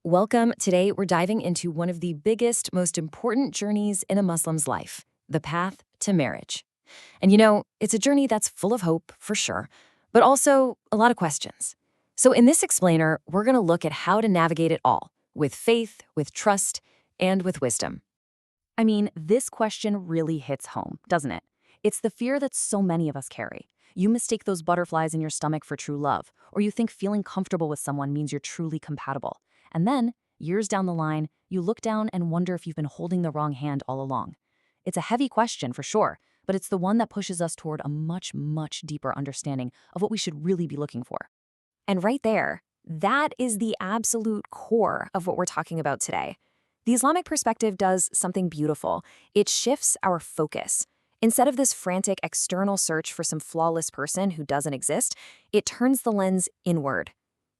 Welcome. Today, we're diving into one of the biggest, most important journeys in a Muslim's life, the path to marriage. And it's a journey that's full of hope, for sure, but also a lot of questions. So, in this explainer, we're going to look at how to navigate it all with faith, with trust, and with wisdom. I mean, this question really hits home, doesn't it? It's the fear that so many of us carry. You mistake those butterflies in your stomach for true love, or you think feeling comfortable with someone means you're truly compatible. And then, years down the line, you look down and wonder if you've been holding the wrong hand all along. It's a heavy question for sure, but it's the one that pushes us toward a much, much deeper understanding of what we should really be looking for. And right there, that is the absolute core of what we're talking about today. The Islamic perspective does something beautiful. It shifts our focus. Instead of this frantic external search for some flawless person who doesn't exist, it turns the lens inward.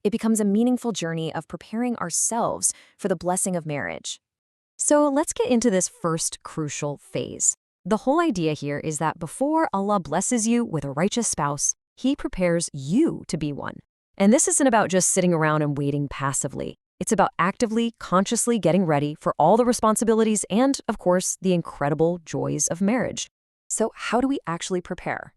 It becomes a meaningful journey of preparing ourselves for the blessing of marriage. So let's get into this first crucial phase. The whole idea here is that before Allah blesses you with a righteous spouse, He prepares you to be one. And this isn't about just sitting around and waiting passively. It's about actively, consciously getting ready for all the responsibilities and, of course, the incredible joys of marriage. So how do we actually prepare?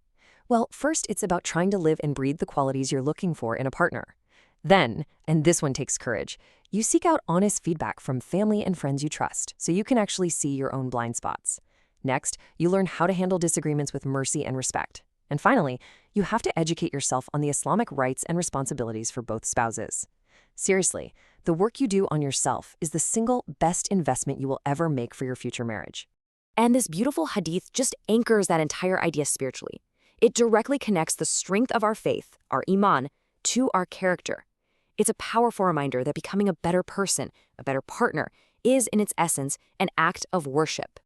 Well, first, it's about trying to live and breathe the qualities you're looking for in a partner. Then, and this one takes courage, you seek out honest feedback from family and friends you trust so you can actually see your own blind spots. Next, you learn how to handle disagreements with mercy and respect. And finally, you have to educate yourself on the Islamic rights and responsibilities for both spouses. Seriously, the work you do on yourself is the single best investment you will ever make for your future marriage. And this beautiful hadith just anchors that entire idea spiritually. It directly connects the strength of our faith, our iman, to our character. It's a powerful reminder that becoming a better person, a better partner, is in its essence an act of worship.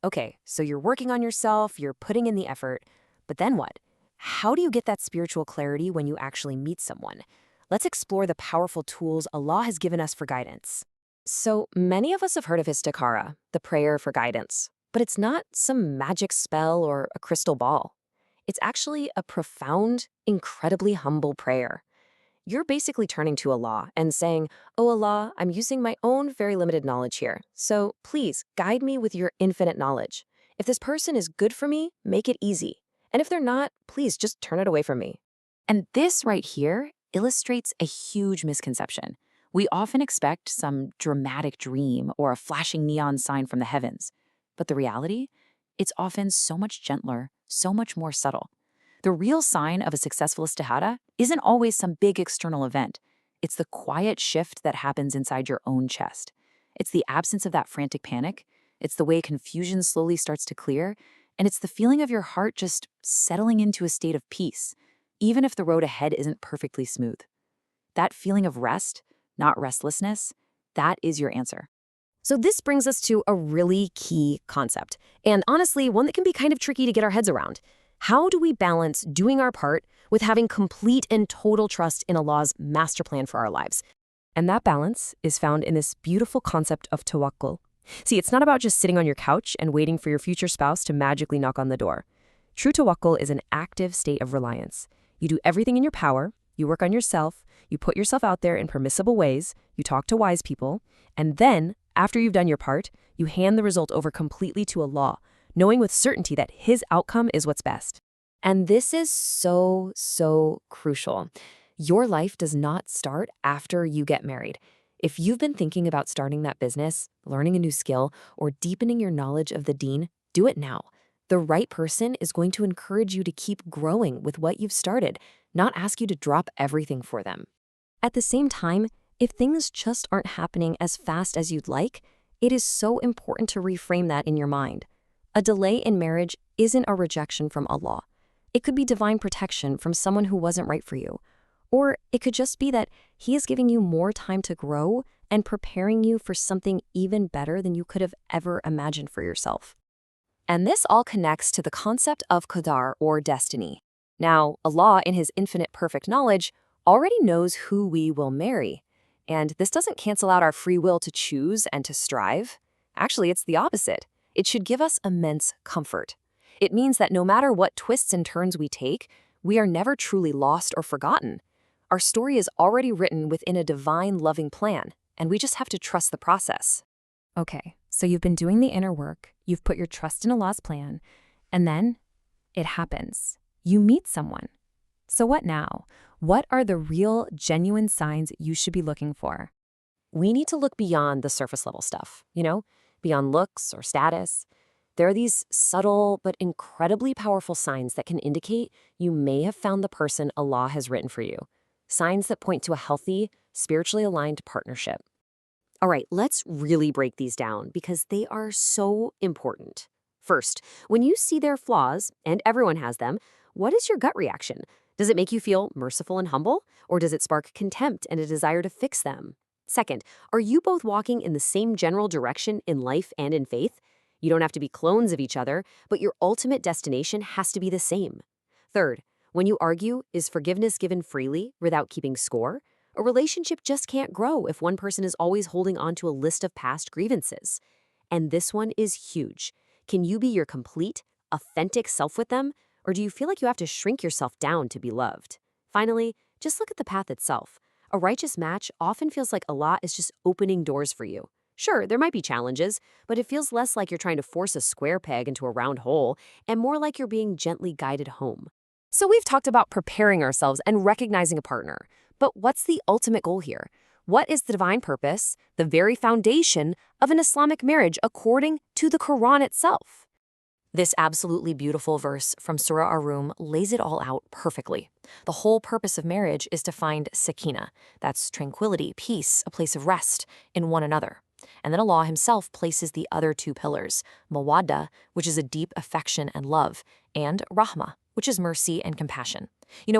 Okay, so you're working on yourself, you're putting in the effort, but then what? How do you get that spiritual clarity when you actually meet someone? Let's explore the powerful tools Allah has given us for guidance. So many of us have heard of istikhara, the prayer for guidance, but it's not some magic spell or a crystal ball. It's actually a profound, incredibly humble prayer. You're basically turning to Allah and saying, "Oh Allah, I'm using my own very limited knowledge here, so please guide me with your infinite knowledge. If this person is good for me, make it easy. And if they're not, please just turn it away from me." And this right here illustrates a huge misconception. We often expect some dramatic dream or a flashing neon sign from the heavens. But the reality? It's often so much gentler, so much more subtle. The real sign of a successful istihara isn't always some big external event. It's the quiet shift that happens inside your own chest. It's the absence of that frantic panic. It's the way confusion slowly starts to clear. And it's the feeling of your heart just settling into a state of peace, even if the road ahead isn't perfectly smooth. That feeling of rest, not restlessness, that is your answer. So this brings us to a really key concept, and honestly, one that can be kind of tricky to get our heads around. How do we balance doing our part with having complete and total trust in Allah's master plan for our lives? And that balance is found in this beautiful concept of tawakkul. See, it's not about just sitting on your couch and waiting for your future spouse to magically knock on the door. True tawakkul is an active state of reliance. You do everything in your power, you work on yourself, you put yourself out there in permissible ways, you talk to wise people, and then, after you've done your part, you hand the result over completely to Allah, knowing with certainty that His outcome is what's best. And this is so, so crucial. Your life does not start after you get married. If you've been thinking about starting that business, learning a new skill, or deepening your knowledge of the Deen, do it now. The right person is going to encourage you to keep growing with what you've started, not ask you to drop everything for them. At the same time, if things just aren't happening as fast as you'd like, it is so important to reframe that in your mind. A delay in marriage isn't a rejection from Allah. It could be divine protection from someone who wasn't right for you. Or it could just be that He is giving you more time to grow and preparing you for something even better than you could have ever imagined for yourself. And this all connects to the concept of qadar, or destiny. Now, Allah, in His infinite perfect knowledge, already knows who we will marry. And this doesn't cancel out our free will to choose and to strive. Actually, it's the opposite. It should give us immense comfort. It means that no matter what twists and turns we take, we are never truly lost or forgotten. Our story is already written within a divine, loving plan, and we just have to trust the process. Okay, so you've been doing the inner work, you've put your trust in Allah's plan, and then it happens. You meet someone. So what now? What are the real, genuine signs you should be looking for? We need to look beyond the surface level stuff, beyond looks or status. There are these subtle but incredibly powerful signs that can indicate you may have found the person Allah has written for you. Signs that point to a healthy, spiritually aligned partnership. All right, let's really break these down because they are so important. First, when you see their flaws, and everyone has them, what is your gut reaction? Does it make you feel merciful and humble, or does it spark contempt and a desire to fix them? Second, are you both walking in the same general direction in life and in faith? You don't have to be clones of each other, but your ultimate destination has to be the same. Third, when you argue, is forgiveness given freely without keeping score? A relationship just can't grow if one person is always holding on to a list of past grievances. And this one is huge. Can you be your complete, authentic self with them, or do you feel like you have to shrink yourself down to be loved? Finally, just look at the path itself. A righteous match often feels like Allah is just opening doors for you. Sure, there might be challenges, but it feels less like you're trying to force a square peg into a round hole and more like you're being gently guided home. So we've talked about preparing ourselves and recognizing a partner. But what's the ultimate goal here? What is the divine purpose, the very foundation of an Islamic marriage according to the Quran itself? This absolutely beautiful verse from Surah Ar-Rum lays it all out perfectly. The whole purpose of marriage is to find sakina, that's tranquility, peace, a place of rest in one another. And then Allah himself places the other two pillars, mawadda, which is a deep affection and love, and rahmah, which is mercy and compassion.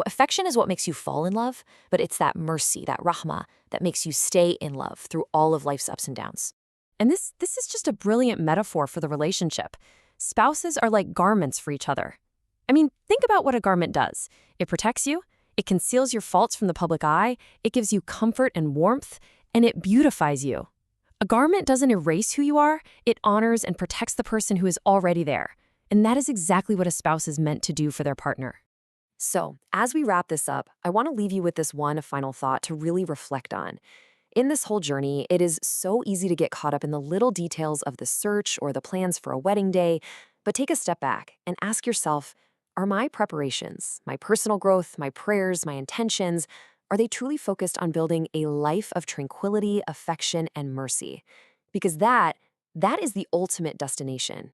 Affection is what makes you fall in love, but it's that mercy, that rahmah, that makes you stay in love through all of life's ups and downs. And this is just a brilliant metaphor for the relationship. Spouses are like garments for each other. Think about what a garment does. It protects you, it conceals your faults from the public eye, it gives you comfort and warmth, and it beautifies you. A garment doesn't erase who you are, it honors and protects the person who is already there. And that is exactly what a spouse is meant to do for their partner. So, as we wrap this up, I want to leave you with this one final thought to really reflect on. In this whole journey, it is so easy to get caught up in the little details of the search or the plans for a wedding day, but take a step back and ask yourself, are my preparations, my personal growth, my prayers, my intentions, are they truly focused on building a life of tranquility, affection, and mercy? Because that is the ultimate destination.